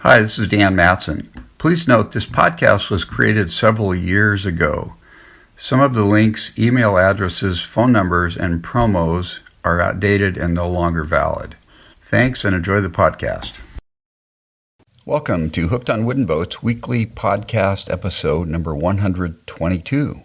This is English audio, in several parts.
Hi, this is Dan Matson. Please note this podcast was created several years ago. Some of the links, email addresses, phone numbers, and promos are outdated and no longer valid. Thanks and enjoy the podcast. Welcome to Hooked on Wooden Boats weekly podcast episode number 122.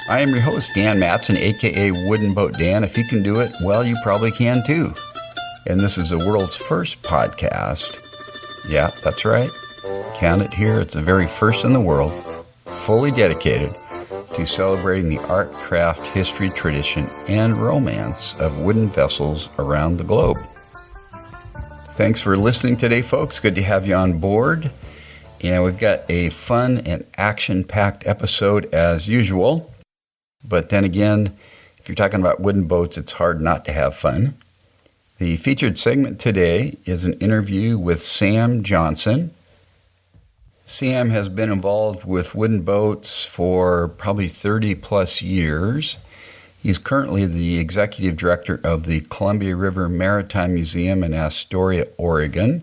I am your host, Dan Matson, aka Wooden Boat Dan. If you can do it, well, you probably can too. And this is the world's first podcast. Yeah, that's right. Count it here. It's the very first in the world, fully dedicated to celebrating the art, craft, history, tradition, and romance of wooden vessels around the globe. Thanks for listening today, folks. Good to have you on board. And we've got a fun and action-packed episode as usual. But then again, if you're talking about wooden boats, it's hard not to have fun. The featured segment today is an interview with Sam Johnson. Sam has been involved with wooden boats for probably 30 plus years. He's currently the executive director of the Columbia River Maritime Museum in Astoria, Oregon.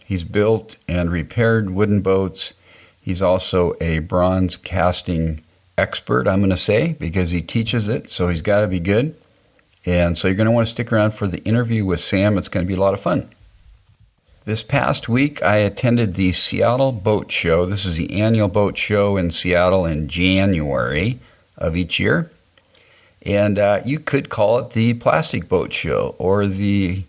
He's built and repaired wooden boats. He's also a bronze casting expert, I'm going to say, because he teaches it, so he's got to be good. And so you're going to want to stick around for the interview with Sam. It's going to be a lot of fun. This past week, I attended the Seattle Boat Show. This is the annual boat show in Seattle in January of each year. And you could call it the Plastic Boat Show, or the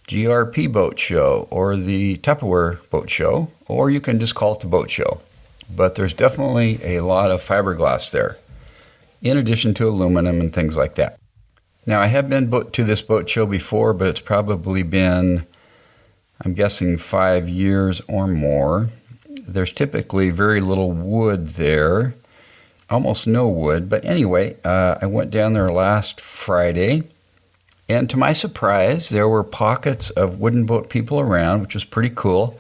GRP Boat Show, or the Tupperware Boat Show, or you can just call it the Boat Show. But there's definitely a lot of fiberglass there, in addition to aluminum and things like that. Now, I have been to this boat show before, but it's probably been, I'm guessing, 5 years or more. There's typically very little wood there, almost no wood. But anyway, I went down there last Friday, and to my surprise, there were pockets of wooden boat people around, which was pretty cool.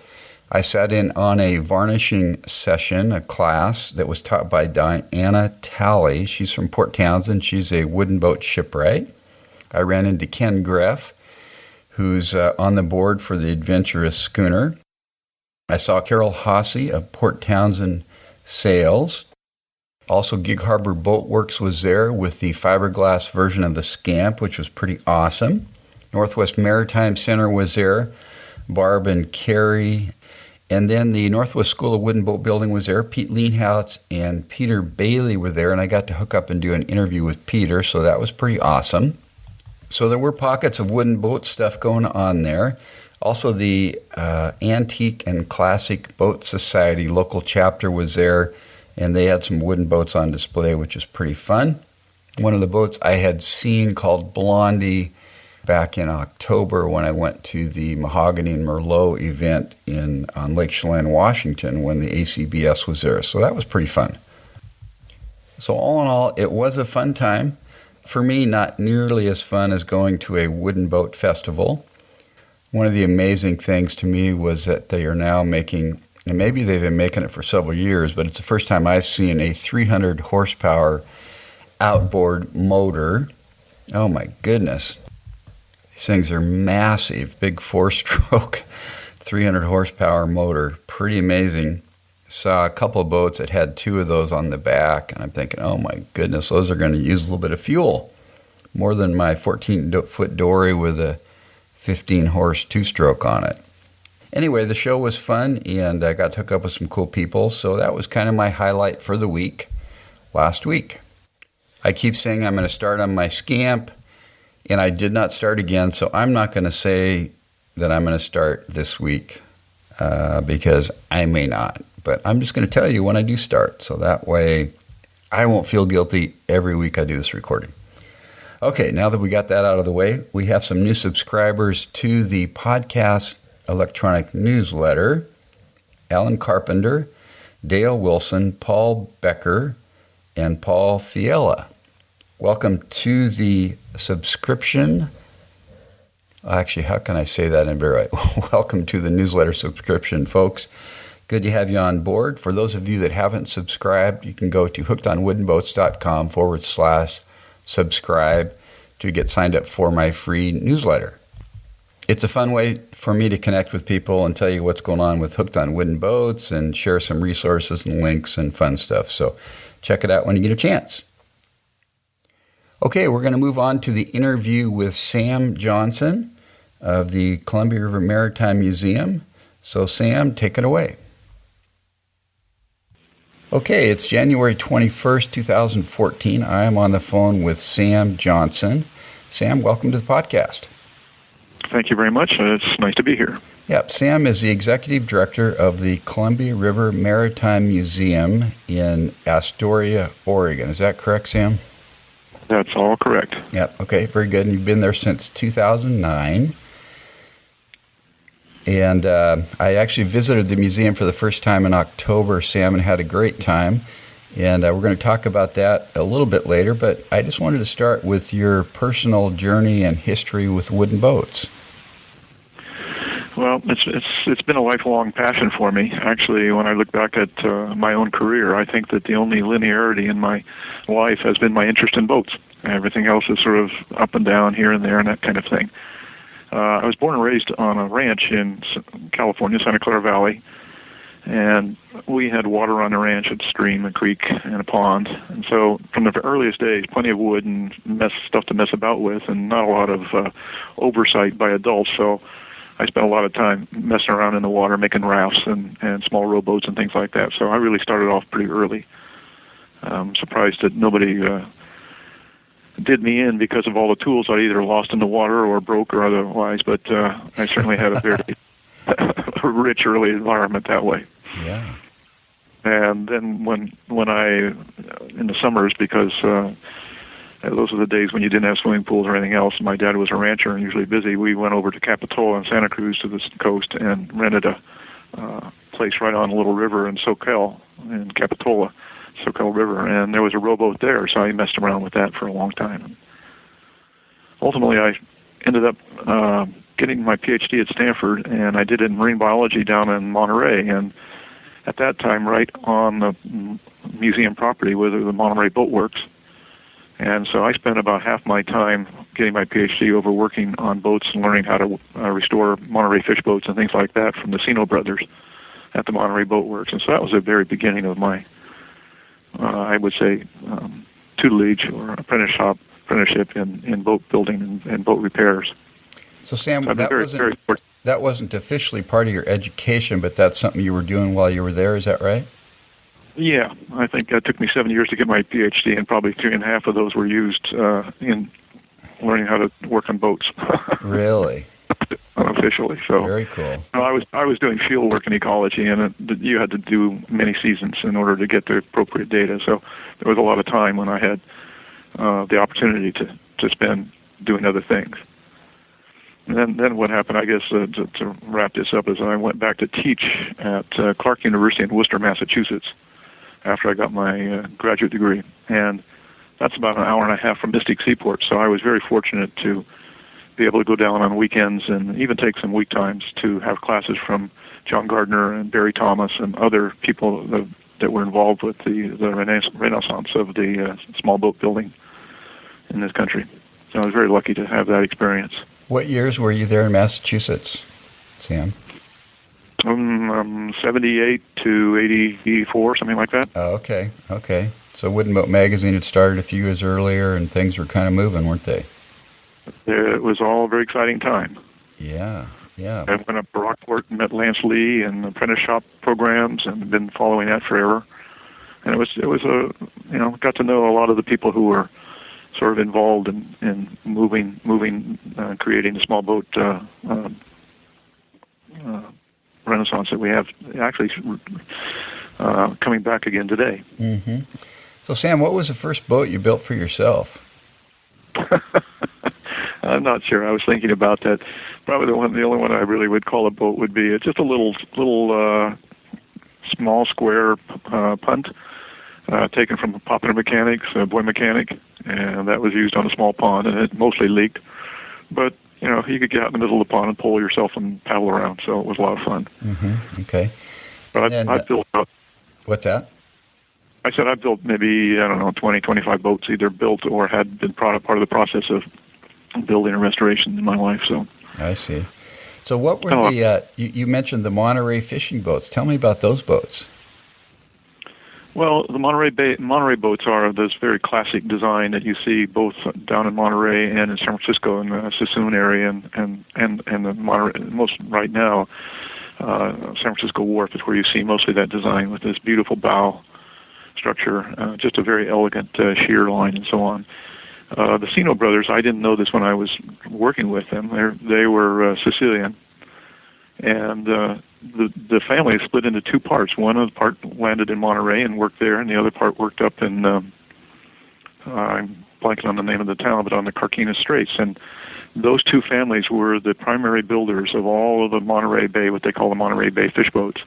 I sat in on a varnishing session, a class that was taught by Diana Talley. She's from Port Townsend. She's a wooden boat shipwright. I ran into Ken Greff, who's on the board for the Adventurous Schooner. I saw Carol Hossey of Port Townsend Sales. Also, Gig Harbor Boatworks was there with the fiberglass version of the Scamp, which was pretty awesome. Northwest Maritime Center was there. Barb and Carrie. And then the Northwest School of Wooden Boat Building was there. Pete Leanhoutz and Peter Bailey were there, and I got to hook up and do an interview with Peter, so that was pretty awesome. So there were pockets of wooden boat stuff going on there. Also, the Antique and Classic Boat Society local chapter was there, and they had some wooden boats on display, which is pretty fun. One of the boats I had seen called Blondie back in October when I went to the Mahogany and Merlot event on Lake Chelan, Washington, when the ACBS was there. So that was pretty fun. So all in all, it was a fun time. For me, not nearly as fun as going to a wooden boat festival. One of the amazing things to me was that they are now making, and maybe they've been making it for several years, but it's the first time I've seen a 300 horsepower outboard motor. Oh my goodness. These things are massive, big 4-stroke, 300 horsepower motor. Pretty amazing. Saw a couple of boats that had 2 of those on the back, and I'm thinking, oh my goodness, those are going to use a little bit of fuel. More than my 14-foot dory with a 15-horse 2-stroke on it. Anyway, the show was fun, and I got to hook up with some cool people, so that was kind of my highlight for the week, last week. I keep saying I'm going to start on my Scamp, and I did not start again, so I'm not going to say that I'm going to start this week because I may not. But I'm just going to tell you when I do start, so that way I won't feel guilty every week I do this recording. Okay, now that we got that out of the way, we have some new subscribers to the podcast electronic newsletter. Alan Carpenter, Dale Wilson, Paul Becker, and Paul Fiala. Welcome to the subscription. Actually, how can I say that in very right? Welcome to the newsletter subscription, folks. Good to have you on board. For those of you that haven't subscribed, you can go to hookedonwoodenboats.com/subscribe to get signed up for my free newsletter. It's a fun way for me to connect with people and tell you what's going on with Hooked on Wooden Boats and share some resources and links and fun stuff. So check it out when you get a chance. Okay, we're going to move on to the interview with Sam Johnson of the Columbia River Maritime Museum. So Sam, take it away. Okay, it's January 21st, 2014. I am on the phone with Sam Johnson. Sam, welcome to the podcast. Thank you very much. It's nice to be here. Yep, Sam is the executive director of the Columbia River Maritime Museum in Astoria, Oregon. Is that correct, Sam? That's all correct. Yep, okay, very good. And you've been there since 2009. And I actually visited the museum for the first time in October, Sam, and had a great time. And we're going to talk about that a little bit later, but I just wanted to start with your personal journey and history with wooden boats. Well, it's been a lifelong passion for me. Actually, when I look back at my own career, I think that the only linearity in my life has been my interest in boats. Everything else is sort of up and down here and there and that kind of thing. I was born and raised on a ranch in California, Santa Clara Valley, and we had water on the ranch, a stream, a creek, and a pond. And so from the earliest days, plenty of wood and stuff to mess about with, and not a lot of oversight by adults. So I spent a lot of time messing around in the water, making rafts and small rowboats and things like that. So I really started off pretty early. I'm surprised that nobody did me in because of all the tools I either lost in the water or broke or otherwise, but I certainly had a very rich early environment that way. Yeah. And then when I, in the summers, because those were the days when you didn't have swimming pools or anything else, my dad was a rancher and usually busy, we went over to Capitola and Santa Cruz to the coast and rented a place right on a little river in Soquel, in Capitola, Soquel River, and there was a rowboat there, so I messed around with that for a long time. And ultimately, I ended up getting my PhD at Stanford, and I did it in marine biology down in Monterey, and at that time, right on the museum property was the Monterey Bay Boatworks. And so I spent about half my time getting my PhD over working on boats and learning how to restore Monterey fish boats and things like that from the Sino brothers at the Monterey Bay Boatworks. And so that was the very beginning of my, I would say, tutelage or apprenticeship in boat building and boat repairs. So Sam, that wasn't officially part of your education, but that's something you were doing while you were there, is that right? Yeah, I think it took me 7 years to get my PhD, and probably 3.5 of those were used in learning how to work on boats. Really? Unofficially. So very cool. I was doing field work in ecology, and you had to do many seasons in order to get the appropriate data. So there was a lot of time when I had the opportunity to spend doing other things. And then what happened, I guess, to wrap this up, is I went back to teach at Clark University in Wooster, Massachusetts, after I got my graduate degree. And that's about an hour and a half from Mystic Seaport, so I was very fortunate to be able to go down on weekends and even take some week times to have classes from John Gardner and Barry Thomas and other people that were involved with the renaissance of the small boat building in this country. So I was very lucky to have that experience. What years were you there in Massachusetts, Sam? 78 to 84, something like that. Oh, okay. So Wooden Boat Magazine had started a few years earlier, and things were kind of moving, weren't they? It was all a very exciting time. Yeah. I went up to Rockport and met Lance Lee and apprentice shop programs, and been following that forever. And it was got to know a lot of the people who were sort of involved in moving, creating the small boat renaissance that we have actually coming back again today. Mm-hmm. So, Sam, what was the first boat you built for yourself? I'm not sure. I was thinking about that. Probably the only one I really would call a boat would be just a little small square punt taken from a popular mechanics, a boy mechanic, and that was used on a small pond, and it mostly leaked. But you could get out in the middle of the pond and pull yourself and paddle around, so it was a lot of fun. Mm-hmm. Okay. But then, I've built up. What's that? I said I've built maybe, 20, 25 boats, either built or had been part of the process of building and restoration in my life. So I see. So what were you mentioned the Monterey fishing boats. Tell me about those boats. Well, the Monterey boats are this very classic design that you see both down in Monterey and in San Francisco in the Sassoon area and the Monterey, most right now, San Francisco Wharf is where you see mostly that design with this beautiful bow structure, just a very elegant shear line and so on. The Sino brothers, I didn't know this when I was working with them. They were Sicilian, and the family split into two parts. One of the part landed in Monterey and worked there, and the other part worked up in, I'm blanking on the name of the town, but on the Carquinez Straits. And those two families were the primary builders of all of the Monterey Bay, what they call the Monterey Bay fish boats.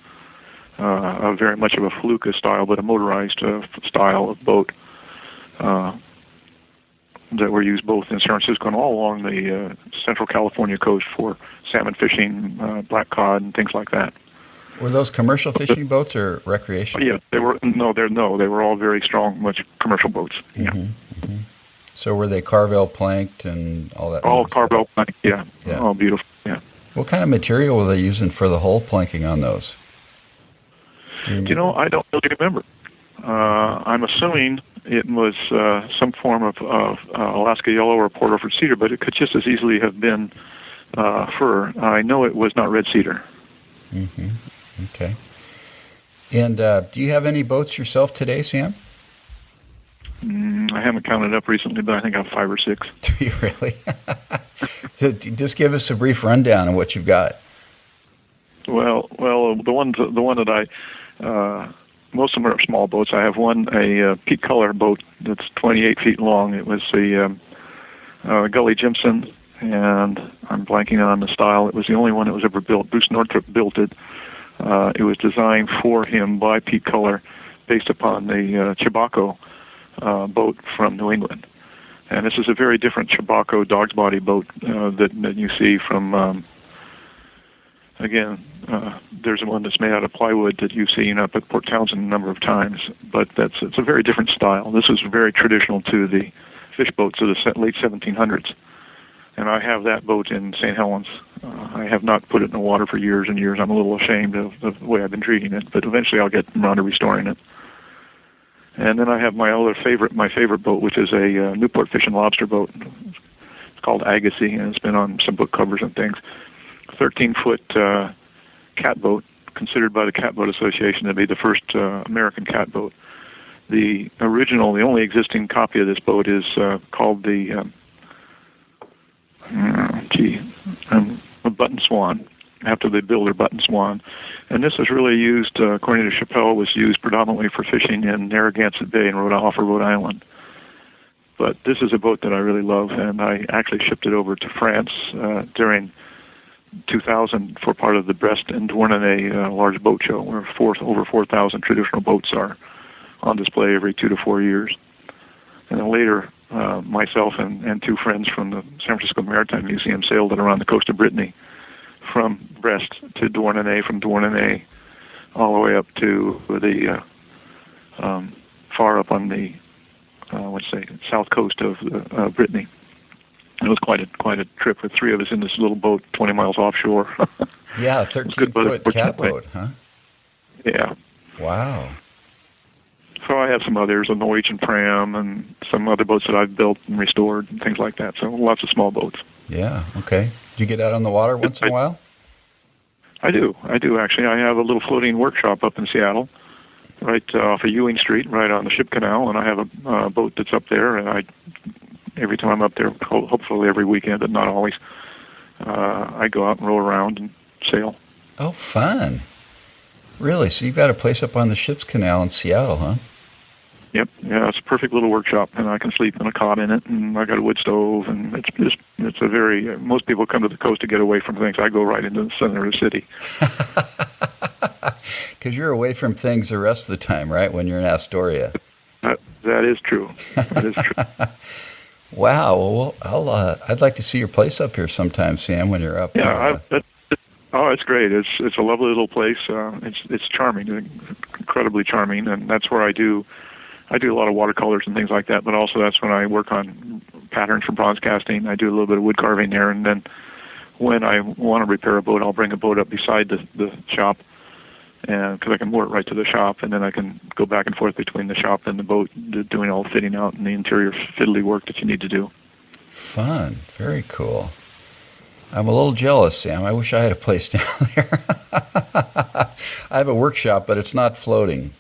Very much of a fluke style, but a motorized style of boat that were used both in San Francisco and all along the Central California coast for salmon fishing, black cod, and things like that. Were those commercial fishing boats or recreational? Yeah, they were. They were all very strong, much commercial boats. Yeah. Mm-hmm. So were they Carvel planked and all that? All Carvel planked. Yeah. All beautiful. Yeah. What kind of material were they using for the hull planking on those? I don't really remember. I'm assuming it was some form of Alaska yellow or Port Orford cedar, but it could just as easily have been fir. I know it was not red cedar. Mm-hmm. Okay. And do you have any boats yourself today, Sam? I haven't counted up recently, but I think I have 5 or 6. Do you really? So just give us a brief rundown of what you've got. Well, the one that I most of them are small boats. I have a peak color boat that's 28 feet long. It was the Gully Jimson, and I'm blanking on the style. It was the only one that was ever built. Bruce Northrop built it. It was designed for him by Peak Color, based upon the Chibako boat from New England. And this is a very different Chibako dog's body boat that you see from. There's one that's made out of plywood that you've seen up at Port Townsend a number of times, but it's a very different style. This is very traditional to the fish boats of the late 1700s, and I have that boat in St. Helens. I have not put it in the water for years and years. I'm a little ashamed of the way I've been treating it, but eventually I'll get around to restoring it. And then I have my favorite boat, which is a Newport Fish and Lobster boat. It's called Agassiz, and it's been on some book covers and things. 13-foot catboat, considered by the Catboat Association to be the first American catboat. The only existing copy of this boat is called the Button Swan, after the builder Button Swan. And this is really used, according to Chappelle, was used predominantly for fishing in Narragansett Bay off of Rhode Island. But this is a boat that I really love, and I actually shipped it over to France during 2000 for part of the Brest and Douarnenez large boat show, where over 4,000 traditional boats are on display every 2 to 4 years. And then later, myself and 2 friends from the San Francisco Maritime Museum sailed it around the coast of Brittany, from Brest to Douarnenez, from Douarnenez all the way up to the far up on the south coast of Brittany. It was quite a trip with 3 of us in this little boat 20 miles offshore. Yeah, 13-foot catboat, huh? Yeah. Wow. So I have some others, a Norwegian Pram, and some other boats that I've built and restored and things like that. So lots of small boats. Yeah, okay. Do you get out on the water once in a while? I do actually. I have a little floating workshop up in Seattle, right off of Ewing Street, right on the ship canal, and I have a boat that's up there, and every time I'm up there, hopefully every weekend, but not always, I go out and roll around and sail. Oh, fun. Really? So you've got a place up on the ship's canal in Seattle, huh? Yep. Yeah, it's a perfect little workshop, and I can sleep in a cot in it, and I got a wood stove, and it's a very, most people come to the coast to get away from things. I go right into the center of the city. Because you're away from things the rest of the time, right, when you're in Astoria? That is true. That is true. Wow. Well, I'd like to see your place up here sometime, Sam, when you're up. Yeah, Oh, it's great. It's a lovely little place. It's charming, incredibly charming, and that's where I do a lot of watercolors and things like that. But also that's when I work on patterns for bronze casting. I do a little bit of wood carving there, and then when I want to repair a boat, I'll bring a boat up beside the shop, and because I can moor it right to the shop, and then I can go back and forth between the shop and the boat, doing all the fitting out and the interior fiddly work that you need to do. Fun. Very cool. I'm a little jealous, Sam. I wish I had a place down there. I have a workshop, but it's not floating.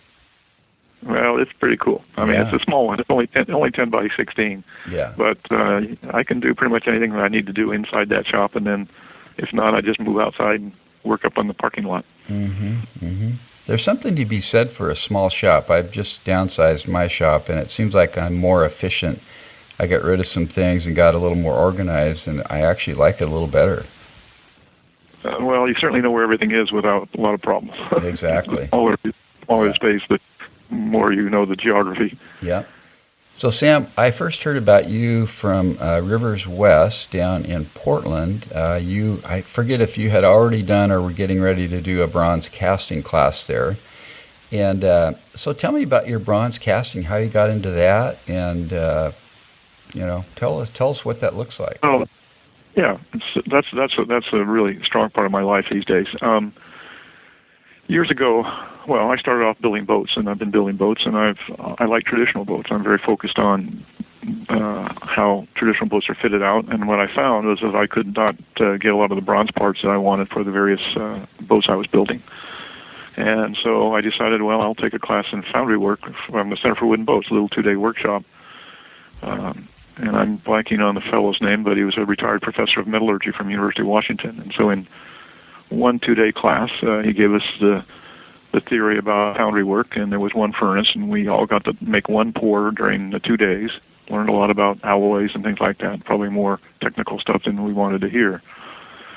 Well, it's pretty cool. I mean, it's a small one. It's only 10 by 16. Yeah. But I can do pretty much anything that I need to do inside that shop, and then if not, I just move outside and work up on the parking lot. Mm-hmm. Mm-hmm. There's something to be said for a small shop. I've just downsized my shop, and it seems like I'm more efficient. I got rid of some things and got a little more organized, and I actually like it a little better. Well, you certainly know where everything is without a lot of problems. Exactly. All the space, the more you know the geography. Yeah. So, Sam, I first heard about you from Rivers West down in Portland. I forget if you had already done or were getting ready to do a bronze casting class there. And so tell me about your bronze casting, how you got into that, and tell us what that looks like. Oh, yeah, that's a really strong part of my life these days. Years ago, well, I started off building boats, and I've been building boats, and I like traditional boats. I'm very focused on how traditional boats are fitted out, and what I found was that I could not get a lot of the bronze parts that I wanted for the various boats I was building. And so I decided, well, I'll take a class in foundry work from the Center for Wooden Boats, a little 2-day workshop. And I'm blanking on the fellow's name, but he was a retired professor of metallurgy from University of Washington. And so in one 2-day class, he gave us the theory about foundry work, and there was one furnace, and we all got to make one pour during the 2 days. Learned a lot about alloys and things like that, probably more technical stuff than we wanted to hear.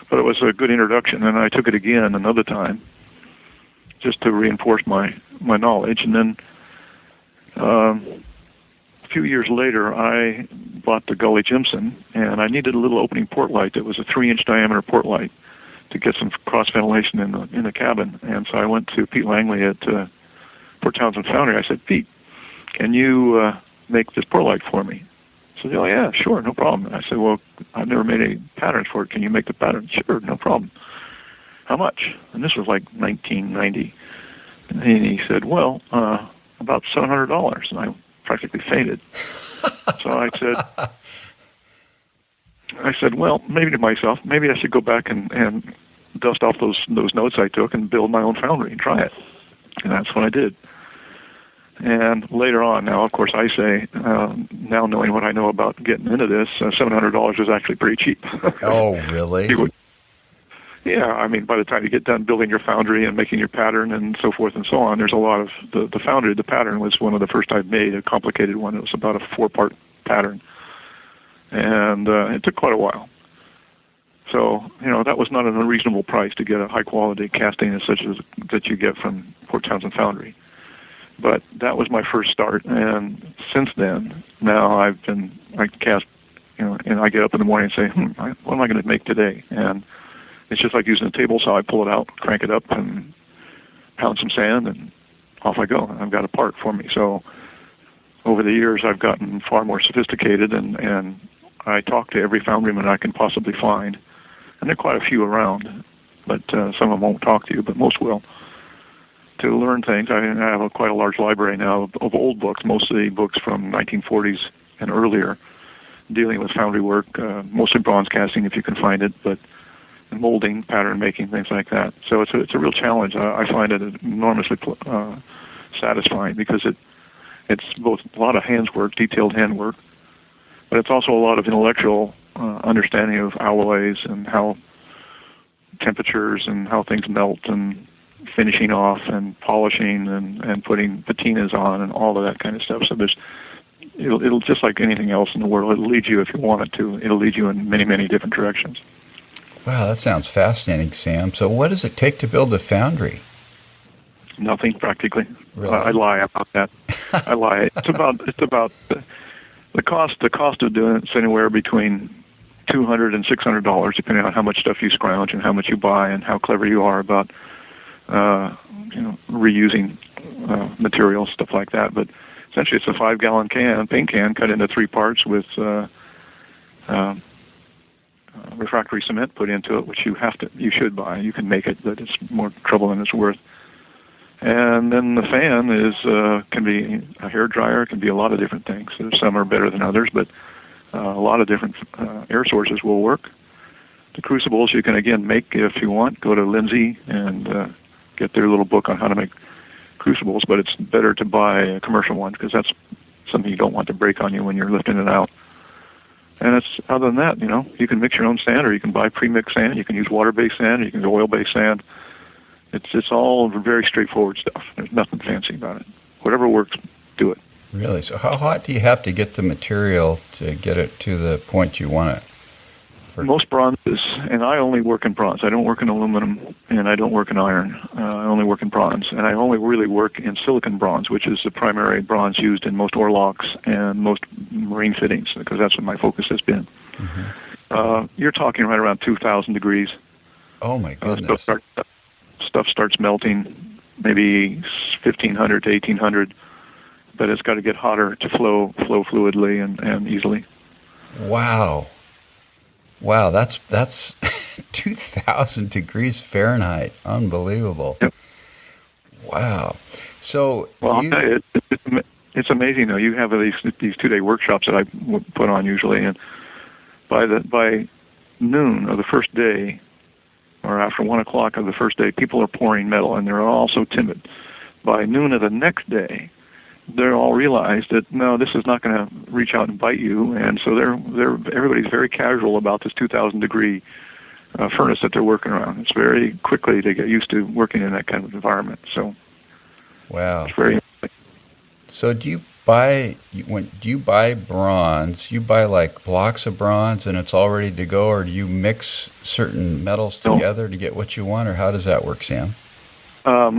But it was a good introduction, and I took it again another time just to reinforce my knowledge. And then a few years later, I bought the Gully Jimson, and I needed a little opening port light that was a 3-inch diameter port light to get some cross ventilation in the cabin. And so I went to Pete Langley at Port Townsend Foundry. I said, Pete, can you make this port light for me? He said, oh, yeah, sure, no problem. I said, well, I've never made any patterns for it. Can you make the pattern? Sure, no problem. How much? And this was like 1990. And he said, well, about $700. And I practically fainted. So I said, well, maybe to myself, maybe I should go back and dust off those notes I took and build my own foundry and try it. And that's what I did. And later on, now, of course, I say, now knowing what I know about getting into this, $700 is actually pretty cheap. Oh, really? Yeah, I mean, by the time you get done building your foundry and making your pattern and so forth and so on, there's a lot of the foundry. The pattern was one of the first I've made, a complicated one. It was about a 4-part pattern. And it took quite a while. So, that was not an unreasonable price to get a high-quality casting as such as that you get from Port Townsend Foundry. But that was my first start, and since then, now I cast, and I get up in the morning and say, what am I going to make today? And it's just like using a table saw. I pull it out, crank it up, and pound some sand, and off I go. I've got a part for me. So over the years, I've gotten far more sophisticated, and I talk to every foundryman I can possibly find. And there are quite a few around, but some of them won't talk to you, but most will, to learn things. I have quite a large library now of old books, mostly books from 1940s and earlier, dealing with foundry work, mostly bronze casting if you can find it, but molding, pattern making, things like that. So it's a real challenge. I find it enormously satisfying because it's both a lot of hands work, detailed hand work, but it's also a lot of intellectual understanding of alloys and how temperatures and how things melt and finishing off and polishing and putting patinas on and all of that kind of stuff. So it'll just like anything else in the world. It'll lead you, if you want it to, it'll lead you in many, many different directions. Wow, that sounds fascinating, Sam. So what does it take to build a foundry? Nothing, practically. Really? I lie about that. I lie. It's about the cost. The cost of doing it's anywhere between $200 and $600, depending on how much stuff you scrounge and how much you buy and how clever you are about reusing materials, stuff like that. But essentially, it's a 5-gallon paint can cut into 3 parts with refractory cement put into it, which you should buy. You can make it, but it's more trouble than it's worth. And then the fan can be a hair dryer, can be a lot of different things. Some are better than others, but a lot of different air sources will work. The crucibles you can again make if you want. Go to Lindsay and get their little book on how to make crucibles, but it's better to buy a commercial one because that's something you don't want to break on you when you're lifting it out. And it's other than that, you can mix your own sand, or you can buy pre-mixed sand. You can use water-based sand. You can use oil-based sand. It's all very straightforward stuff. There's nothing fancy about it. Whatever works, do it. Really? So how hot do you have to get the material to get it to the point you want it? Most bronzes, and I only work in bronze. I don't work in aluminum, and I don't work in iron. I only work in bronze, and I only really work in silicon bronze, which is the primary bronze used in most oarlocks and most marine fittings, because that's what my focus has been. Mm-hmm. You're talking right around 2,000 degrees. Oh, my goodness. Stuff starts melting, maybe 1,500 to 1,800, but it's got to get hotter to flow fluidly and easily. Wow, that's 2,000 degrees Fahrenheit. Unbelievable. Yep. Wow. So, it's amazing though. You have these 2-day workshops that I put on usually, and by noon of the first day, or after 1 o'clock of the first day, people are pouring metal, and they're all so timid. By noon of the next day, they're all realized that no, this is not going to reach out and bite you, and so everybody's very casual about this 2,000 degree furnace that they're working around. It's very quickly to get used to working in that kind of environment. So, wow, it's very. So do you buy bronze? You buy like blocks of bronze and it's all ready to go, or do you mix certain metals together to get what you want, or how does that work, Sam? For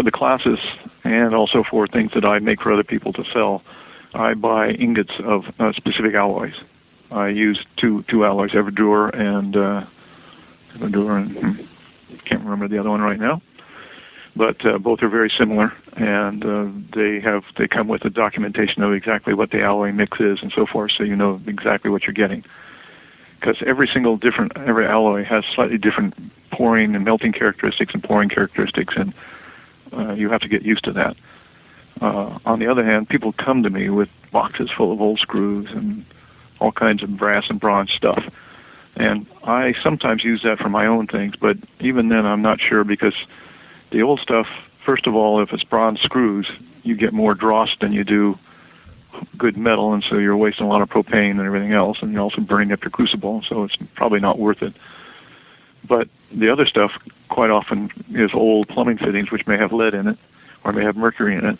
the classes and also for things that I make for other people to sell, I buy ingots of specific alloys. I use two alloys, Everdure and can't remember the other one right now. But both are very similar, and they come with a documentation of exactly what the alloy mix is and so forth, so you know exactly what you're getting. Because every alloy has slightly different pouring and melting characteristics and pouring characteristics, and you have to get used to that. On the other hand, people come to me with boxes full of old screws and all kinds of brass and bronze stuff. And I sometimes use that for my own things, but even then I'm not sure, because the old stuff, first of all, if it's bronze screws, you get more dross than you do good metal, and so you're wasting a lot of propane and everything else, and you're also burning up your crucible, so it's probably not worth it. But the other stuff quite often is old plumbing fittings, which may have lead in it or may have mercury in it.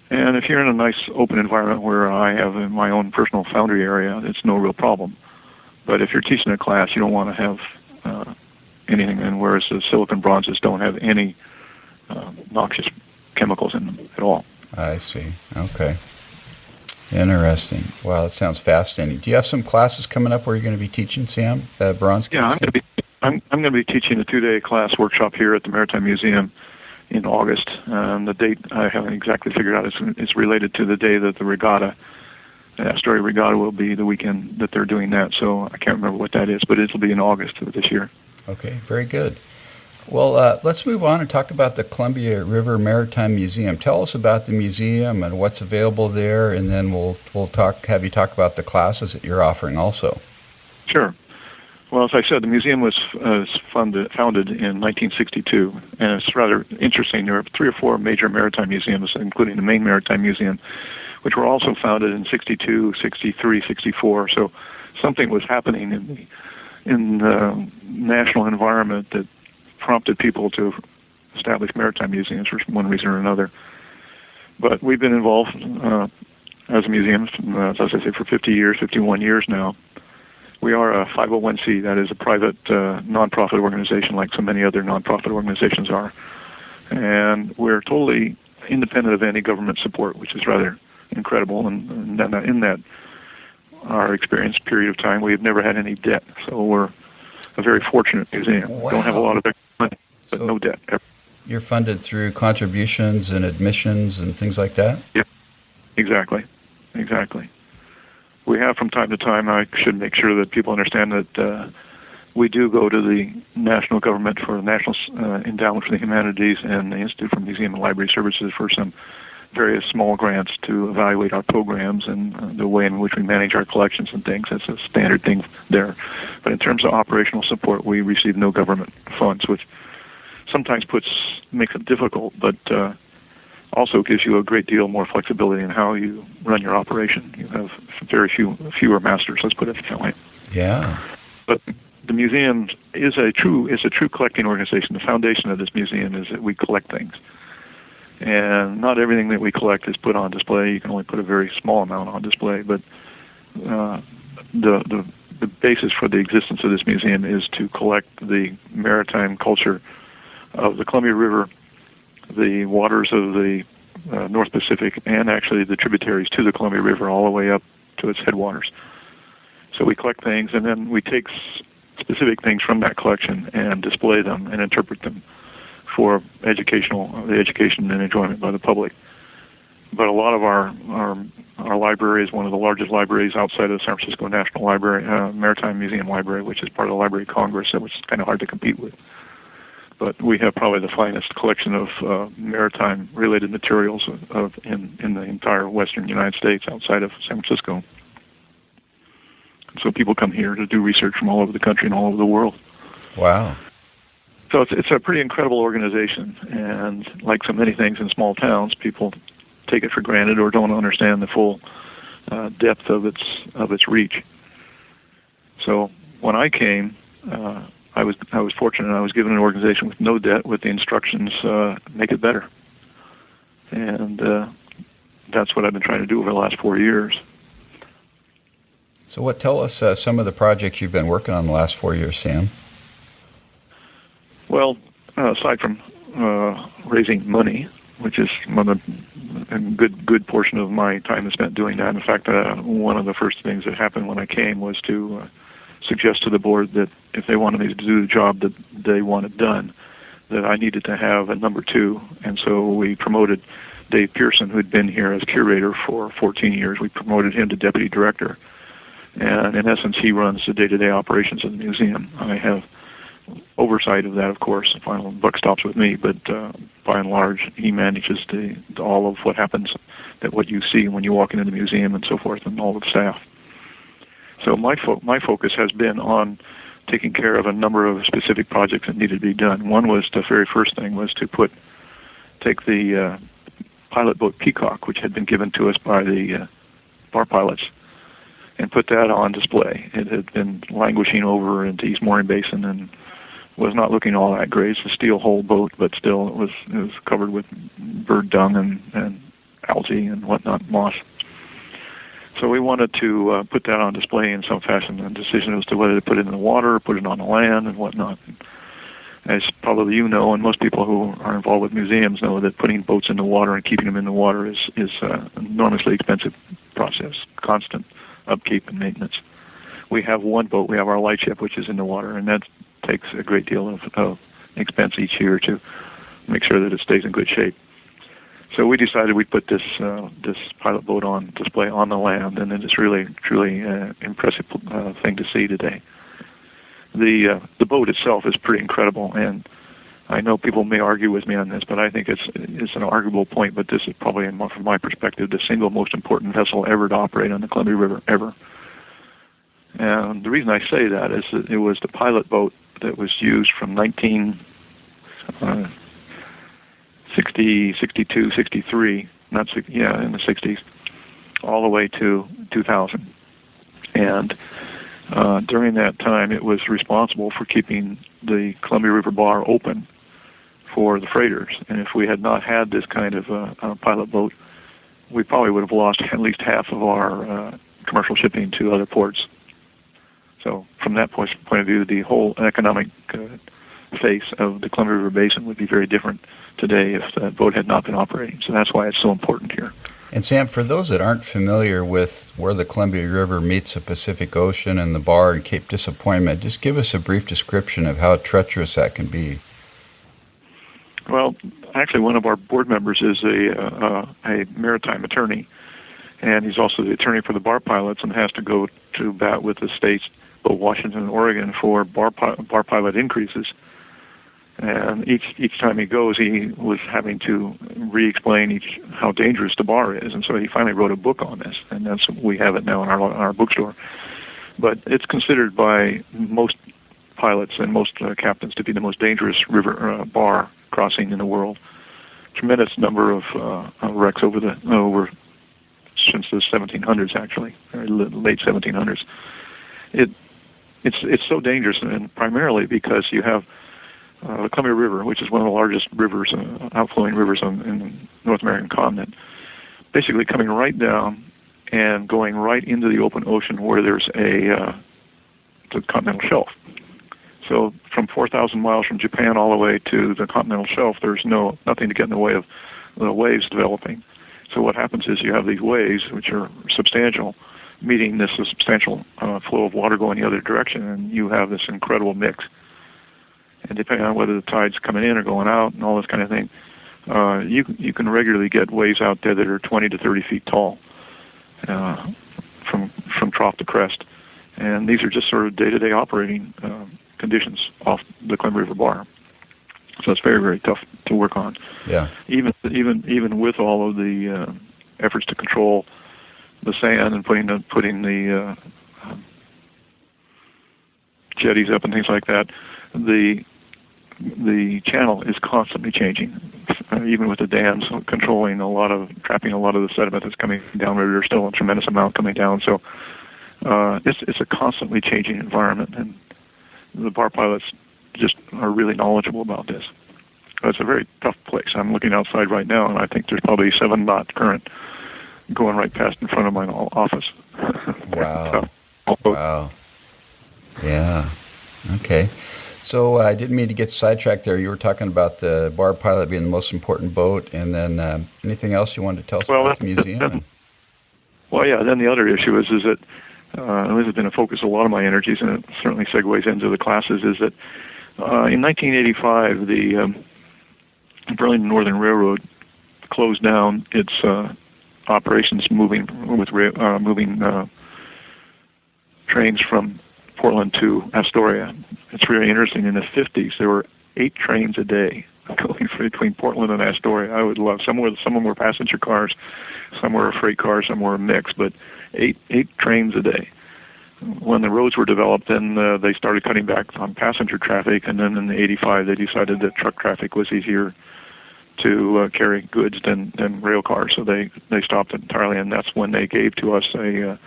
And if you're in a nice open environment where I have in my own personal foundry area, it's no real problem. But if you're teaching a class, you don't want to have anything, and whereas the silicon bronzes don't have any noxious chemicals in them at all. I see. Okay. Interesting. Wow, that sounds fascinating. Do you have some classes coming up where you're going to be teaching, Sam, the bronze class? Yeah, I'm going to be teaching a 2-day class workshop here at the Maritime Museum in August. The date I haven't exactly figured out. It's related to the day that the Astoria regatta will be the weekend that they're doing that. So I can't remember what that is, but it'll be in August of this year. Okay, very good. Well, let's move on and talk about the Columbia River Maritime Museum. Tell us about the museum and what's available there, and then we'll have you talk about the classes that you're offering also. Sure. Well, as I said, the museum was founded in 1962, and it's rather interesting. There are 3 or 4 major maritime museums, including the main Maritime Museum, which were also founded in 62, 63, 64. So something was happening in the national environment that prompted people to establish maritime museums for one reason or another. But we've been involved as a museum, as I say, for 51 years now. We are a 501c, that is a private nonprofit organization like so many other nonprofit organizations are. And we're totally independent of any government support, which is rather incredible. And in that, our experienced period of time, we have never had any debt. So we're a very fortunate museum. Wow. Don't have a lot of extra money, but no debt ever. You're funded through contributions and admissions and things like that? Yeah, exactly. We have from time to time, I should make sure that people understand that we do go to the national government for the National Endowment for the Humanities and the Institute for Museum and Library Services for some various small grants to evaluate our programs and the way in which we manage our collections and things. That's a standard thing there. But in terms of operational support, we receive no government funds, which sometimes makes it difficult, but also gives you a great deal more flexibility in how you run your operation. You have very fewer masters, let's put it that way. Yeah. But the museum is a true collecting organization. The foundation of this museum is that we collect things. And not everything that we collect is put on display. You can only put a very small amount on display. But the basis for the existence of this museum is to collect the maritime culture of the Columbia River, the waters of the North Pacific, and actually the tributaries to the Columbia River all the way up to its headwaters. So we collect things, and then we take specific things from that collection and display them and interpret them for the education and enjoyment by the public. But a lot of our library is one of the largest libraries outside of the San Francisco National Library, Maritime Museum Library, which is part of the Library of Congress, which is kind of hard to compete with. But we have probably the finest collection of maritime-related materials in the entire western United States outside of San Francisco. So people come here to do research from all over the country and all over the world. Wow. So it's a pretty incredible organization, and like so many things in small towns, people take it for granted or don't understand the full depth of its reach. So when I came, I was fortunate. I was given an organization with no debt, with the instructions make it better, and that's what I've been trying to do over the last 4 years. So tell us some of the projects you've been working on the last 4 years, Sam. Well, aside from raising money, which is a good portion of my time is spent doing that. In fact, one of the first things that happened when I came was to suggest to the board that if they wanted me to do the job that they wanted done, that I needed to have a number two. And so we promoted Dave Pearson, who had been here as curator for 14 years. We promoted him to deputy director. And in essence, he runs the day-to-day operations of the museum. I have oversight of that, of course. The final buck stops with me, but by and large, he manages all of what happens, what you see when you walk into the museum and so forth, and all of the staff. So my focus has been on taking care of a number of specific projects that needed to be done. One was, the very first thing was to take the pilot boat Peacock, which had been given to us by the bar pilots, and put that on display. It had been languishing over into East Mooring Basin and was not looking all that great. It's a steel hull boat, but still it was covered with bird dung and algae and whatnot, moss. So we wanted to put that on display in some fashion. The decision as to whether to put it in the water or put it on the land and whatnot. As probably you know, and most people who are involved with museums know, that putting boats in the water and keeping them in the water is an enormously expensive process, constant upkeep and maintenance. We have one boat, we have our lightship, which is in the water, and that takes a great deal of expense each year to make sure that it stays in good shape. So we decided we'd put this pilot boat on display on the land, and it's really, truly impressive thing to see today. The boat itself is pretty incredible, and I know people may argue with me on this, but I think it's an arguable point, but this is probably, from my perspective, the single most important vessel ever to operate on the Columbia River, ever. And the reason I say that is that it was the pilot boat that was used from 1960, 62, 63, in the 60s, all the way to 2000. And during that time, it was responsible for keeping the Columbia River Bar open for the freighters. And if we had not had this kind of pilot boat, we probably would have lost at least half of our commercial shipping to other ports. So from that point of view, the whole economic face of the Columbia River Basin would be very different today if that boat had not been operating. So that's why it's so important here. And Sam, for those that aren't familiar with where the Columbia River meets the Pacific Ocean and the Bar and Cape Disappointment, just give us a brief description of how treacherous that can be. Well, actually, one of our board members is a maritime attorney, and he's also the attorney for the bar pilots and has to go to bat with the states, both Washington and Oregon, for bar pilot increases. And each time he goes, he was having to re-explain how dangerous the bar is, and so he finally wrote a book on this, and we have it now in our bookstore. But it's considered by most pilots and most captains to be the most dangerous river bar crossing in the world. Tremendous number of wrecks over since the 1700s, actually, or late 1700s. It's so dangerous, and primarily because you have the Columbia River, which is one of the largest rivers, outflowing rivers in the North American continent, basically coming right down and going right into the open ocean where there's the continental shelf. So from 4,000 miles from Japan all the way to the continental shelf, there's nothing to get in the way of the waves developing. So what happens is you have these waves, which are substantial, meeting this substantial flow of water going the other direction, and you have this incredible mix. And depending on whether the tide's coming in or going out and all this kind of thing, you can regularly get waves out there that are 20 to 30 feet tall from trough to crest. And these are just sort of day-to-day operating conditions off the Columbia River Bar. So it's very, very tough to work on. Yeah. Even with all of the efforts to control the sand and putting the jetties up and things like that, the channel is constantly changing. Even with the dams trapping a lot of the sediment that's coming down, there's still a tremendous amount coming down. So it's a constantly changing environment, and the bar pilots just are really knowledgeable about this. It's a very tough place. I'm looking outside right now, and I think there's probably 7-knot current going right past in front of my office. Wow. Wow. Yeah. Okay. So I didn't mean to get sidetracked there. You were talking about the bar pilot being the most important boat, and then anything else you wanted to tell us about the museum? Well, yeah. Then the other issue is that this has been a focus of a lot of my energies, and it certainly segues into the classes, is that in 1985, the Burlington Northern Railroad closed down its operations moving trains from Portland to Astoria. It's really interesting. In the 50s, there were 8 trains a day going between Portland and Astoria. I would love some of them were passenger cars, some were freight cars, some were a mix, but eight trains a day. When the roads were developed, then they started cutting back on passenger traffic, and then in the 85 they decided that truck traffic was easier to carry goods than rail cars, so they stopped it entirely, and that's when they gave to us a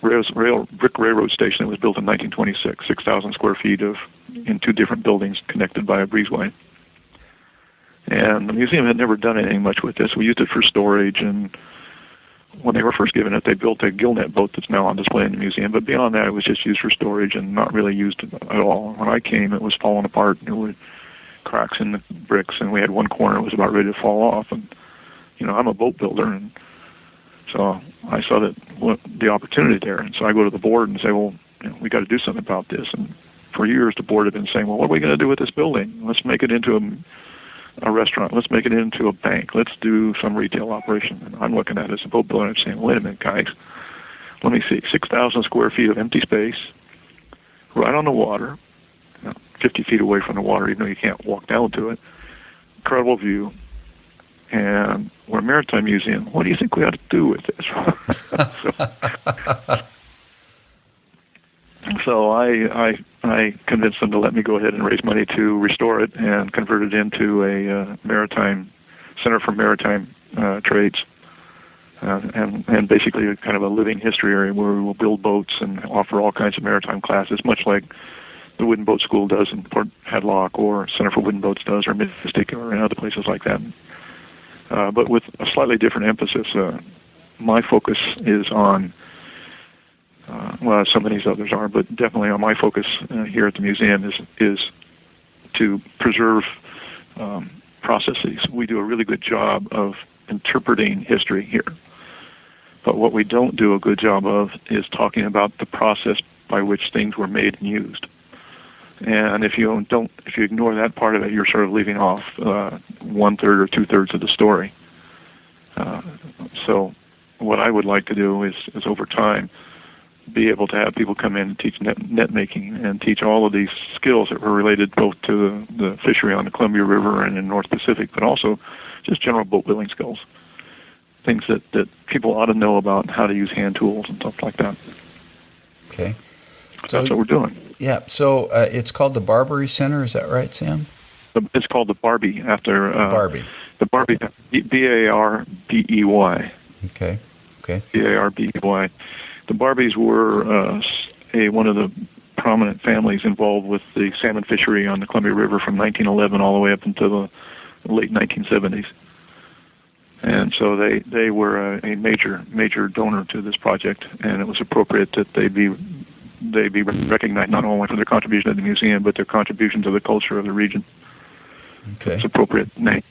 brick railroad station that was built in 1926, 6,000 square feet in 2 different buildings connected by a breezeway. And the museum had never done anything much with this. We used it for storage, and when they were first given it, they built a gillnet boat that's now on display in the museum, but beyond that, it was just used for storage and not really used at all. When I came, it was falling apart. There were cracks in the bricks, and we had one corner that was about ready to fall off. And, I'm a boat builder, and so I saw the opportunity there. And so I go to the board and say, well, we got to do something about this. And for years, the board had been saying, well, what are we going to do with this building? Let's make it into a restaurant. Let's make it into a bank. Let's do some retail operation. And I'm looking at it as a boat builder and I'm saying, wait a minute, guys. Let me see. 6,000 square feet of empty space, right on the water, 50 feet away from the water, even though you can't walk down to it. Incredible view. And we're a maritime museum. What do you think we ought to do with this? So I convinced them to let me go ahead and raise money to restore it and convert it into a maritime center for maritime trades, and basically kind of a living history area where we will build boats and offer all kinds of maritime classes, much like the Wooden Boat School does in Port Hadlock, or Center for Wooden Boats does, or Mystic, or in other places like that. But with a slightly different emphasis. My focus is on, some of these others are, but definitely on my focus here at the museum is to preserve processes. We do a really good job of interpreting history here. But what we don't do a good job of is talking about the process by which things were made and used. And if you ignore that part of it, you're sort of leaving off 1/3 or 2/3 of the story. So what I would like to do is over time be able to have people come in and teach net making and teach all of these skills that were related both to the fishery on the Columbia River and in North Pacific, but also just general boat building skills, things that people ought to know about, how to use hand tools and stuff like that. Okay. So that's what we're doing. Yeah. So it's called the Barbary Center. Is that right, Sam? It's called the Barbie after Barbie. The Barbie, B-A-R-B-E-Y. Okay. B-A-R-B-E-Y. The Barbies were one of the prominent families involved with the salmon fishery on the Columbia River from 1911 all the way up until the late 1970s. And so they were a major donor to this project, and it was appropriate that they be recognized not only for their contribution to the museum, but their contribution to the culture of the region. Okay. It's appropriate name.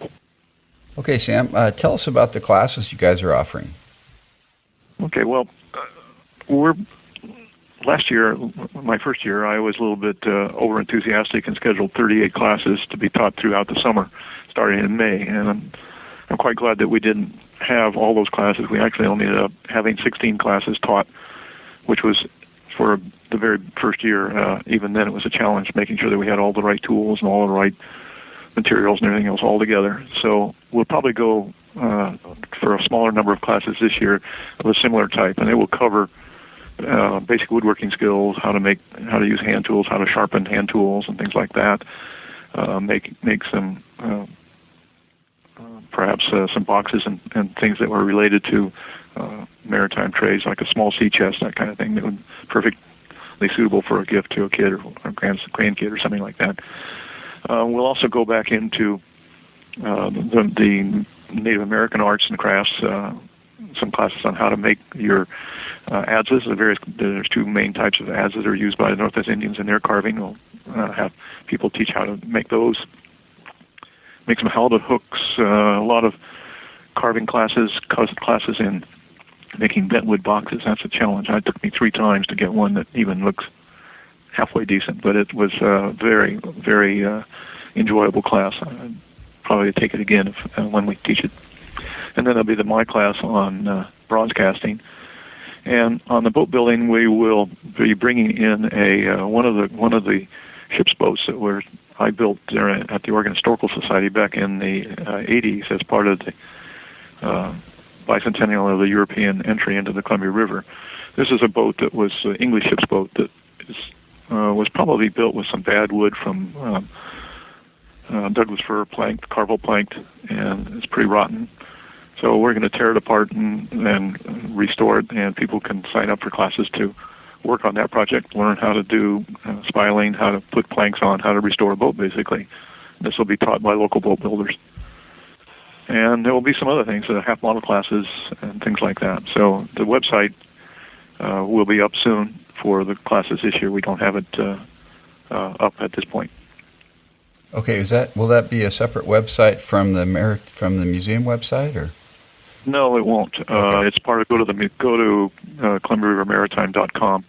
Okay, Sam, tell us about the classes you guys are offering. Okay, well, last year, my first year, I was a little bit over-enthusiastic and scheduled 38 classes to be taught throughout the summer, starting in May, and I'm quite glad that we didn't have all those classes. We actually only ended up having 16 classes taught, which was, for the very first year, even then it was a challenge, making sure that we had all the right tools and all the right materials and everything else all together. So we'll probably go for a smaller number of classes this year of a similar type, and they will cover basic woodworking skills, how to use hand tools, how to sharpen hand tools and things like that. Make some perhaps some boxes and things that were related to maritime trades, like a small sea chest, that kind of thing, that would be perfectly suitable for a gift to a kid or a grandkid or something like that. We'll also go back into the Native American arts and crafts, some classes on how to make your adzes. There's two main types of adzes that are used by the Northwest Indians in their carving. We'll have people teach how to make those. Make some halibut hooks, a lot of carving classes in making bentwood boxes. That's a challenge. It took me 3 times to get one that even looks halfway decent, but it was a very, very enjoyable class. I'd probably take it again when we teach it. And then there'll be my class on bronze casting. And on the boat building, we will be bringing in one of the ship's boats that I built there at the Oregon Historical Society back in the 80s as part of the bicentennial of the European entry into the Columbia River. This is a boat that was an English ship's boat that was probably built with some bad wood from Douglas fir planked, carvel planked, and it's pretty rotten. So we're going to tear it apart and restore it, and people can sign up for classes to work on that project, learn how to do spiling, how to put planks on, how to restore a boat, basically. This will be taught by local boat builders. And there will be some other things, half model classes and things like that. So the website will be up soon for the classes this year. We don't have it up at this point. Okay, will that be a separate website from the museum website, or? No, it won't. Okay. It's part of go to ColumbiaRiverMaritime.com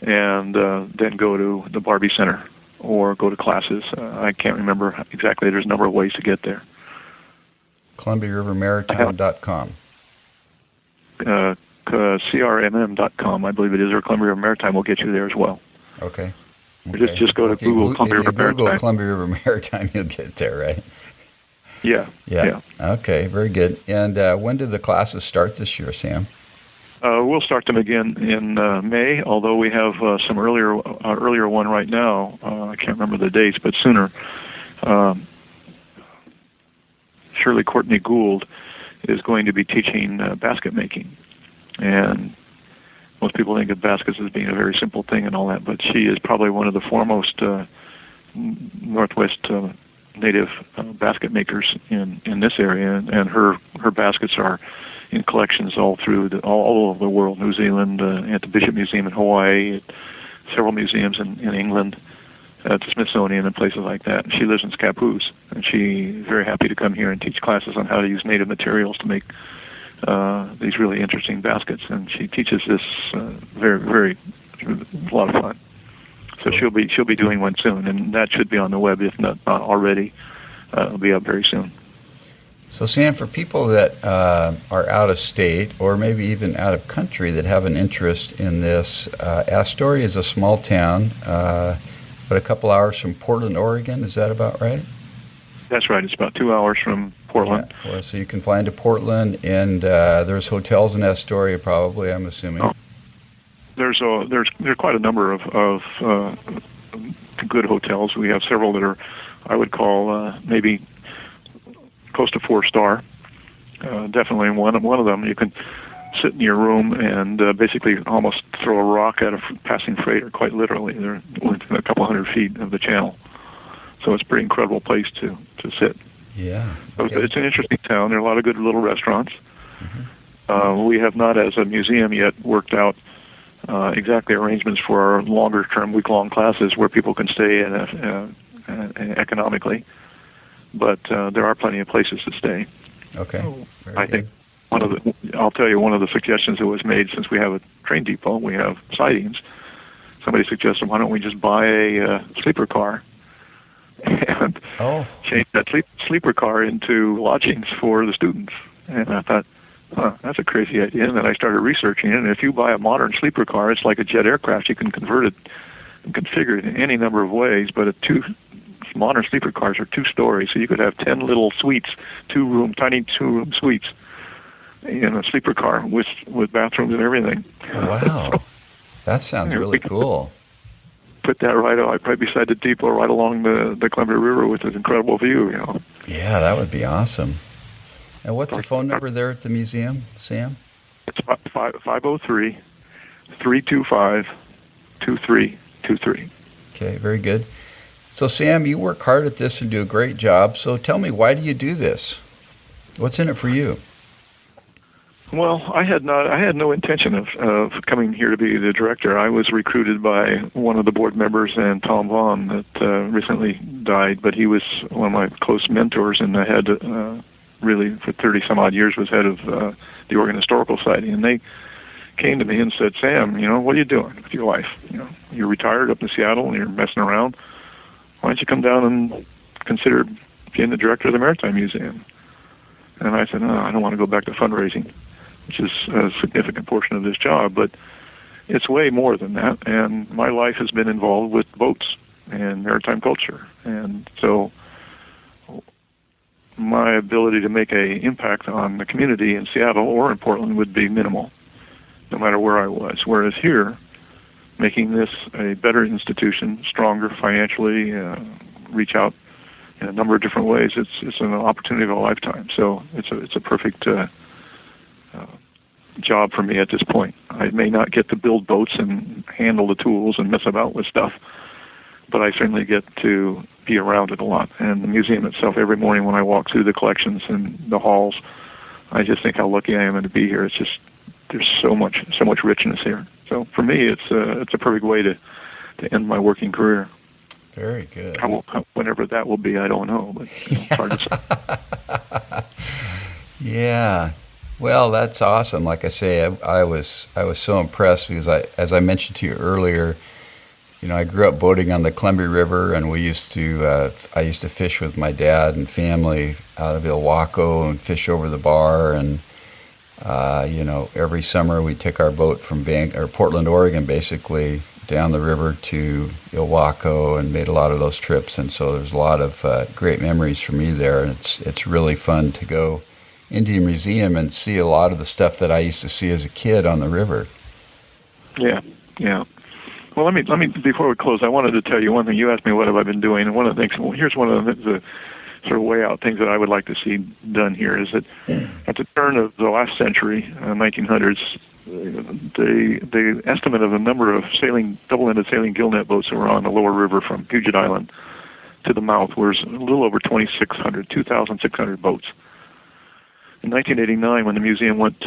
and then go to the Barbie Center or go to classes. I can't remember exactly. There's a number of ways to get there. ColumbiaRiverMaritime.com. CRMM.com, I believe it is, or Columbia River Maritime will get you there as well. Okay. Just go to Google Columbia River Maritime. If you Google Columbia River Maritime, you'll get there, right? Yeah. Okay, very good. And when did the classes start this year, Sam? We'll start them again in May, although we have some earlier one right now. I can't remember the dates, but sooner. Shirley Courtney Gould is going to be teaching basket making. And most people think of baskets as being a very simple thing and all that, but she is probably one of the foremost Northwest native basket makers in this area, and her baskets are in collections all over the world. New Zealand, at the Bishop Museum in Hawaii, at several museums in England, at the Smithsonian and places like that. She lives in Scappoose, and she's very happy to come here and teach classes on how to use native materials to make these really interesting baskets. And she teaches this very a lot of fun. So she'll be doing one soon, and that should be on the web if not already. It'll be up very soon. So, Sam, for people that are out of state or maybe even out of country that have an interest in this, Astoria is a small town, but a couple hours from Portland, Oregon. Is that about right? That's right. It's about 2 hours from Portland. Yeah. Well, so you can fly into Portland, and there's hotels in Astoria, probably, I'm assuming. Oh. There's quite a number of good hotels. We have several that are, I would call, maybe close to 4-star. Definitely one of them, you can sit in your room and basically almost throw a rock at a passing freighter, quite literally. They're within a couple hundred feet of the channel. So it's a pretty incredible place to sit. Yeah. Okay. It's an interesting town. There are a lot of good little restaurants. Mm-hmm. We have not, as a museum, yet worked out exactly arrangements for our longer-term, week-long classes where people can stay economically. But there are plenty of places to stay. Okay. I think I'll tell you one of the suggestions that was made, since we have a train depot, we have sidings. Somebody suggested, why don't we just buy a sleeper car and change that sleeper car into lodgings for the students? And I thought, that's a crazy idea. And then I started researching it. And if you buy a modern sleeper car, it's like a jet aircraft. You can convert it and configure it in any number of ways. But modern sleeper cars are 2-story, so you could have 10 little suites, tiny two-room suites in a sleeper car with bathrooms and everything. Wow. That sounds really cool. Put that right beside the depot, right along the Columbia River with an incredible view, Yeah, that would be awesome. And what's the phone number there at the museum, Sam? It's 503-325-2323. Okay, very good. So, Sam, you work hard at this and do a great job. So tell me, why do you do this? What's in it for you? Well, I had no intention of coming here to be the director. I was recruited by one of the board members, and Tom Vaughn, that recently died, but he was one of my close mentors, and I had really for 30-some-odd years was head of the Oregon Historical Society, and they came to me and said, Sam, what are you doing with your life? You're retired up in Seattle, and you're messing around. Why don't you come down and consider being the director of the Maritime Museum? And I said, I don't want to go back to fundraising, which is a significant portion of this job, but it's way more than that. And my life has been involved with boats and maritime culture. And so my ability to make an impact on the community in Seattle or in Portland would be minimal, no matter where I was. Whereas here, making this a better institution, stronger financially, reach out in a number of different ways. It's an opportunity of a lifetime. So it's a perfect job for me at this point. I may not get to build boats and handle the tools and mess about with stuff, but I certainly get to be around it a lot. And the museum itself, every morning when I walk through the collections and the halls, I just think how lucky I am to be here. It's just there's so much richness here. So for me, it's a perfect way to end my working career. Very good. Whenever that will be, I don't know, but it's hard to say. Yeah. Well, that's awesome. Like I say, I was so impressed because as I mentioned to you earlier, I grew up boating on the Columbia River, and I used to fish with my dad and family out of Ilwaco and fish over the bar, and every summer we'd take our boat from Portland, Oregon, basically down the river to Ilwaco, and made a lot of those trips. And so there's a lot of great memories for me there. And it's really fun to go into the museum and see a lot of the stuff that I used to see as a kid on the river. Yeah. Well, let me before we close, I wanted to tell you one thing. You asked me what have I been doing, and one of the things. Well, here's one of the sort of way out things that I would like to see done here is that at the turn of the last century, 1900s, the estimate of the number of double-ended sailing gillnet boats that were on the lower river from Puget Island to the mouth was a little over 2,600 boats. In 1989, when the museum got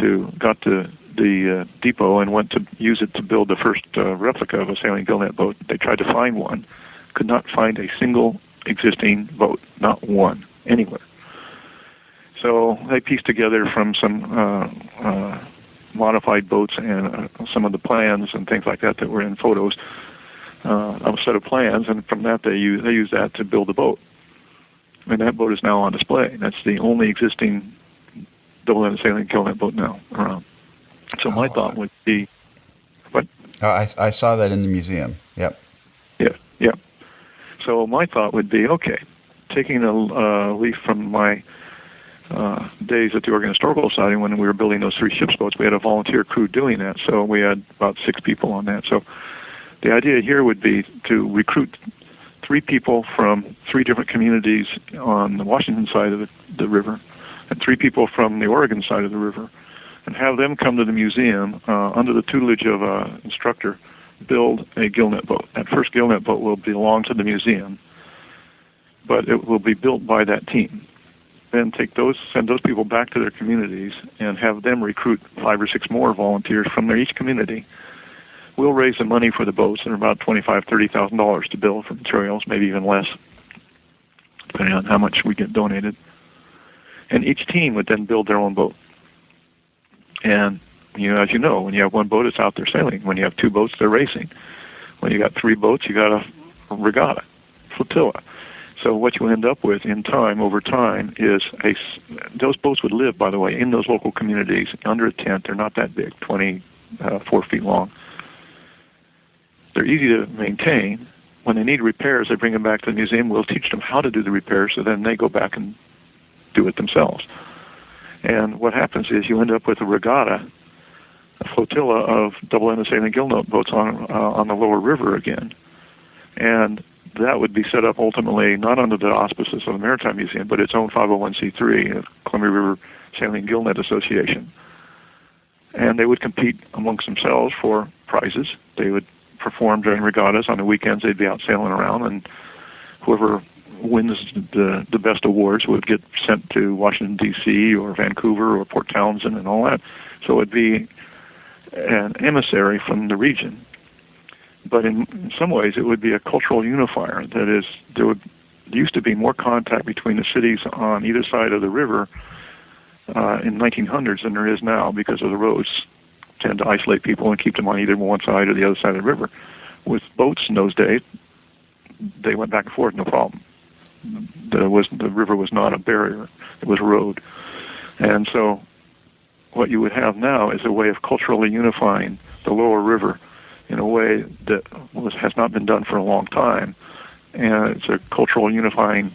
to the depot and went to use it to build the first replica of a sailing gillnet boat, they tried to find one. could not find a single existing boat, not one, anywhere. So they pieced together from some modified boats and some of the plans and things like that were in photos, a set of plans, and from that they used that to build a boat. And that boat is now on display. That's the only existing double-ended sailing gillnet boat now around. So my thought would be, what? I saw that in the museum. Yep. Yeah. So my thought would be, okay, taking a leaf from my days at the Oregon Historical Society when we were building those 3 ship's boats, we had a volunteer crew doing that. So we had about 6 people on that. So the idea here would be to recruit 3 people from 3 different communities on the Washington side of the river and 3 people from the Oregon side of the river, and have them come to the museum under the tutelage of an instructor, build a gillnet boat. That first gillnet boat will belong to the museum, but it will be built by that team. Then send those people back to their communities and have them recruit 5 or 6 more volunteers from each community. We'll raise the money for the boats, and about $25,000, $30,000 to build for materials, maybe even less, depending on how much we get donated. And each team would then build their own boat. And as you know, when you have one boat, it's out there sailing. When you have 2 boats, they're racing. When you got 3 boats, you got a regatta, flotilla. So what you end up with over time, is those boats would live, by the way, in those local communities under a tent. They're not that big, 24 feet long. They're easy to maintain. When they need repairs, they bring them back to the museum. We'll teach them how to do the repairs, so then they go back and do it themselves. And what happens is you end up with a regatta, a flotilla of double-ended sailing gillnet boats on the lower river again. And that would be set up ultimately not under the auspices of the Maritime Museum, but its own 501c3, the Columbia River Sailing Gillnet Association. And they would compete amongst themselves for prizes. They would perform during regattas. On the weekends, they'd be out sailing around, and whoever wins the best awards would get sent to Washington, D.C., or Vancouver, or Port Townsend, and all that. So it would be an emissary from the region. But in some ways, it would be a cultural unifier. That is, there used to be more contact between the cities on either side of the river in 1900s than there is now, because of the roads tend to isolate people and keep them on either one side or the other side of the river. With boats in those days, they went back and forth, no problem. The river was not a barrier; it was a road. And so, what you would have now is a way of culturally unifying the lower river in a way that has not been done for a long time, and it's a cultural unifying.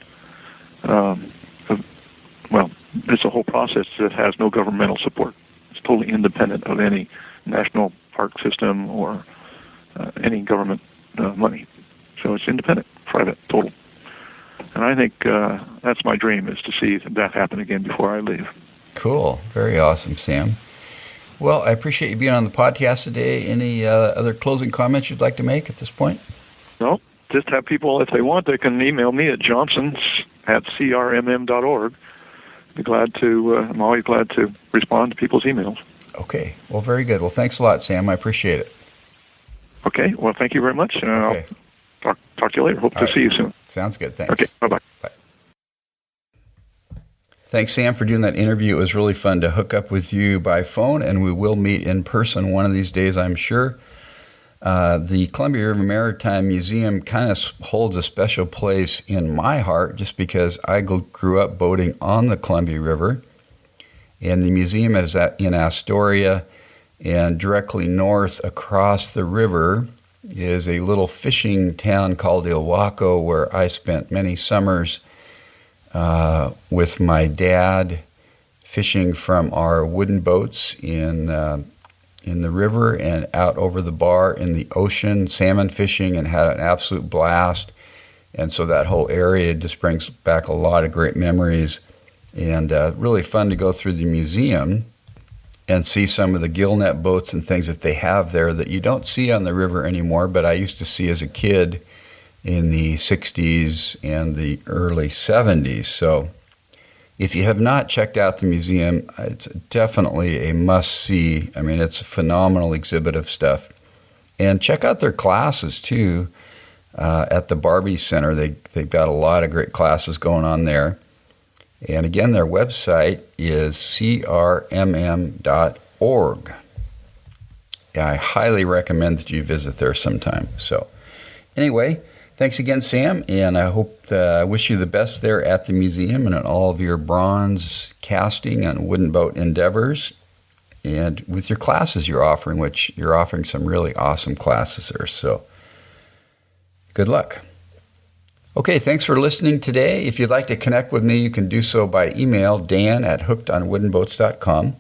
It's a whole process that has no governmental support. It's totally independent of any national park system or any government money. So it's independent, private, total. And I think that's my dream, is to see that happen again before I leave. Cool. Very awesome, Sam. Well, I appreciate you being on the podcast today. Any other closing comments you'd like to make at this point? No, just have people, if they want, they can email me at johnsons@crmm.org. I'm always glad to respond to people's emails. Okay. Well, very good. Well, thanks a lot, Sam. I appreciate it. Okay. Well, thank you very much. Okay. I'll talk to you later. Hope to see you soon. Sounds good. Thanks. Okay. Bye-bye. Bye. Thanks, Sam, for doing that interview. It was really fun to hook up with you by phone, and we will meet in person one of these days, I'm sure. The Columbia River Maritime Museum kind of holds a special place in my heart just because I grew up boating on the Columbia River. And the museum is in Astoria, and directly north across the river is a little fishing town called Ilwaco, where I spent many summers with my dad fishing from our wooden boats in the river and out over the bar in the ocean, salmon fishing, and had an absolute blast. And so that whole area just brings back a lot of great memories, and really fun to go through the museum and see some of the gillnet boats and things that they have there that you don't see on the river anymore, but I used to see as a kid in the 60s and the early 70s. So if you have not checked out the museum, it's definitely a must-see. I mean, it's a phenomenal exhibit of stuff. And check out their classes, too. at the Barbie Center. They've got a lot of great classes going on there. And again, their website is crmm.org. Yeah, I highly recommend that you visit there sometime. So anyway, thanks again, Sam, and I wish you the best there at the museum and in all of your bronze casting and wooden boat endeavors, and with your classes you're offering, which you're offering some really awesome classes there. So good luck. Okay, thanks for listening today. If you'd like to connect with me, you can do so by email, dan@hookedonwoodenboats.com.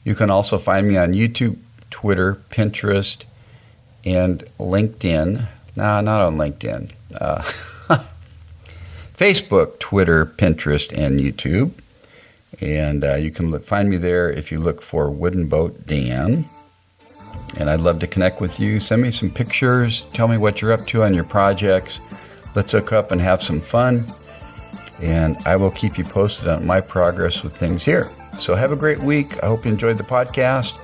You can also find me on YouTube, Twitter, Pinterest, and LinkedIn. No, not on LinkedIn. Facebook, Twitter, Pinterest, and YouTube. And you can find me there if you look for Wooden Boat Dan. And I'd love to connect with you. Send me some pictures. Tell me what you're up to on your projects. Let's hook up and have some fun. And I will keep you posted on my progress with things here. So have a great week. I hope you enjoyed the podcast.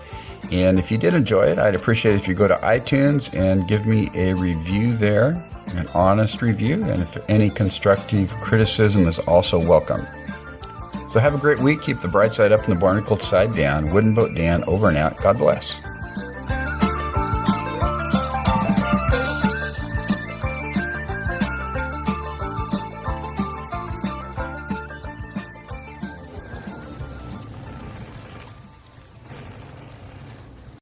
And if you did enjoy it, I'd appreciate it if you go to iTunes and give me a review there, an honest review. And if any constructive criticism is also welcome. So have a great week. Keep the bright side up and the barnacled side down. Wooden Boat Dan over and out. God bless.